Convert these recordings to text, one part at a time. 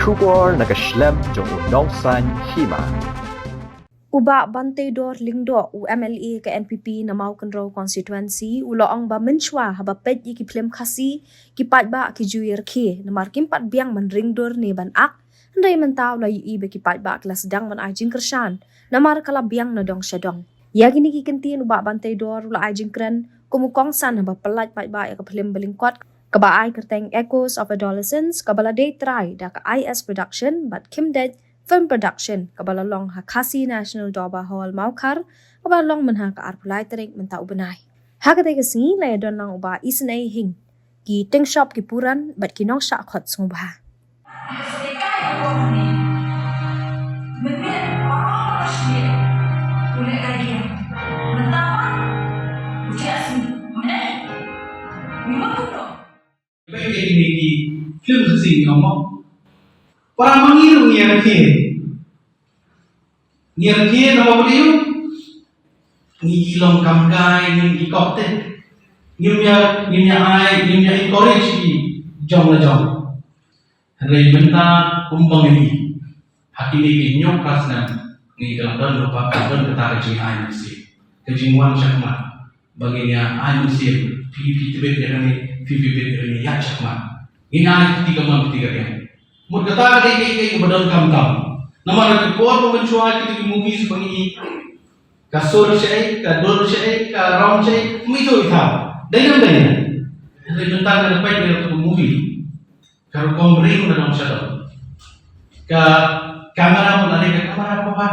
Shubor nakaslem jong unongsan hima. Uba Bantay-dor lingdo UMLA ke NPP na Maukenro constituency uloong ba menchwa haba pet ki plem khasi ki pat ba ki juir ki na markim pat biang man ringdor ne ban ak ndai mentaw la yu be ki pat ba klas dang man ajing kershan na mar kala biang na dong shadong ya gini ki kentin uba Bantay-dor ula ajing kren kumukong san haba pelat pat ba ya ke plem belingkot kaba ai kerteng Echoes of Adolescence kabala day try da ka IS production but Kim Dead film production kabalalong Hakasi National Doba Hall Maukar kabalalong manha ka arpulay tarik menta ubanay. Hakatay kasi layadon lang uba isin ay hing ki ting shop ki puran bat kinong siya akot sumubha. Baik ini di film sesini ngomong para mengiru ngiar nama beliau ngilong kamkai ngi kopte ngimnya ai ngimnya encourage di jong la jong hari benta kumbang ini hakini ki nyokas na ngi dalam lupa kan kata kecil ai mesti kejinguan syakmat baginya ai mesti pipi tebet dengan pipi tebet ya syakmat ina tiga dia Mudata kay kepada kam. Nama nak kuat mencuat kita movies bagi kasur saya, kador saya, karam saya, mito ita. Dalam. Jadi tentang ada baik dalam movie. Kalau kau beri dalam shadow. Kamera pun ada kamera apa?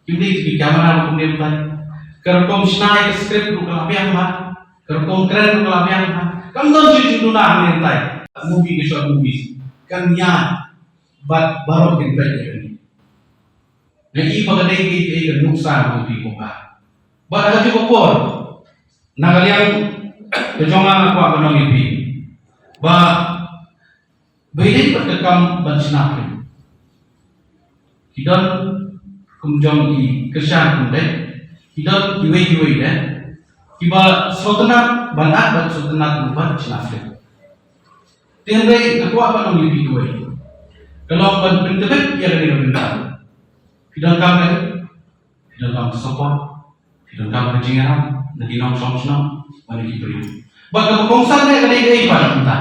Ini kamera pun dia bukan. Kalau kau senai script bukan apa yang mah. Kalau kau keren bukan apa yang mah. Kamu tahu jadi nuna mentai. Movie ke short movies. Kan yan baru kita ini. Nah ini bagaimana kita nuksan untuk kita. Baru juga por. Nagalian kejongan aku akan mengipi. Beri perkekam bansinapin. Kita kumjong i kesan kunde. Kita iwe deh. Kita sultanat banat sultanat bukan sinapin. Tiada ketua apa nama lebih dua. Kalau bentuk dia ada bentuk. Tidak kamu support, tidak kamu kejingan, nanti nom somsno, mana kibri. Bagai kongsan dia kadang pada kita,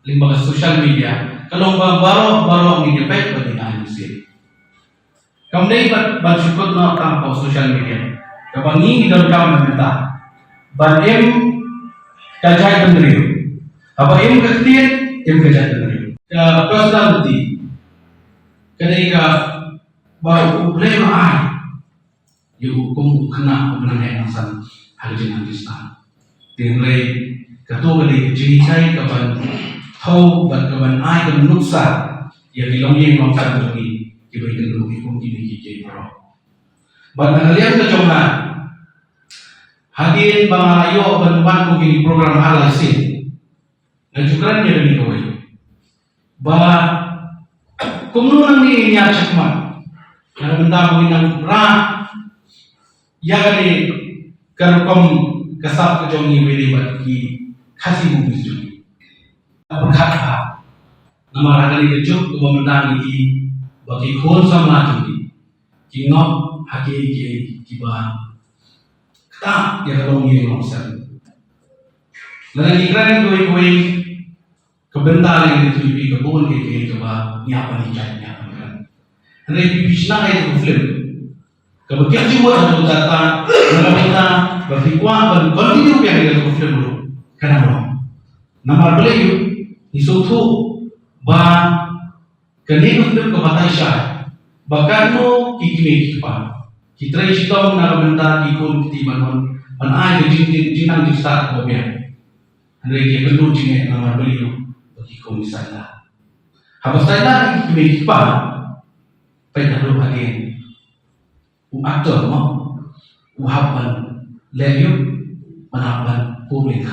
lembaga sosial media. Kalau baru ini dapat bagi anda sendiri. Kamu dapat bersyukur nak tanpa sosial media. Kapan ini dalam kamu minta, bandem kajai pendiri. Apa yang kecil? Yang kerja dengan personality ketika baru problema ai yung kena mengenai asal hal-hal Islam tinlay katulad jinisay kapan tau ban kapan ai kan nuksa yang dilongin mangsa lagi kibay kalugi kung kinikikay bro ban halian kacungan hadin bangayo ban kung kini program halasin Najukan dia demi kau kumulong ni niya cakman na benda menginang ya kali kerkom kasap kejong ni beri bagi kasih mubis juli berkata nama kali kejuk kebenaran ini bagi kol sama juli kingok haki kiban kita ya kalau ni ngomong Lagi keren kue kebentar yang itu di kebun ke coba nyapa nih nyapa kan. Hari bisna itu film. Kemudian juga ada data kita berfikwa berkontinue yang ada film dulu. Kenapa? Nama beliau disuruh kini film kebatai syah. Bahkan mo kikimi kipa. Kita itu mengenal ikut ketiban mana ada jinang di start kemudian. Hari ini perlu jinge nama beliau bagi komisaris. Habis saya kami kipa, pada dulu hari aktor mau uhapan lewat menapan publik.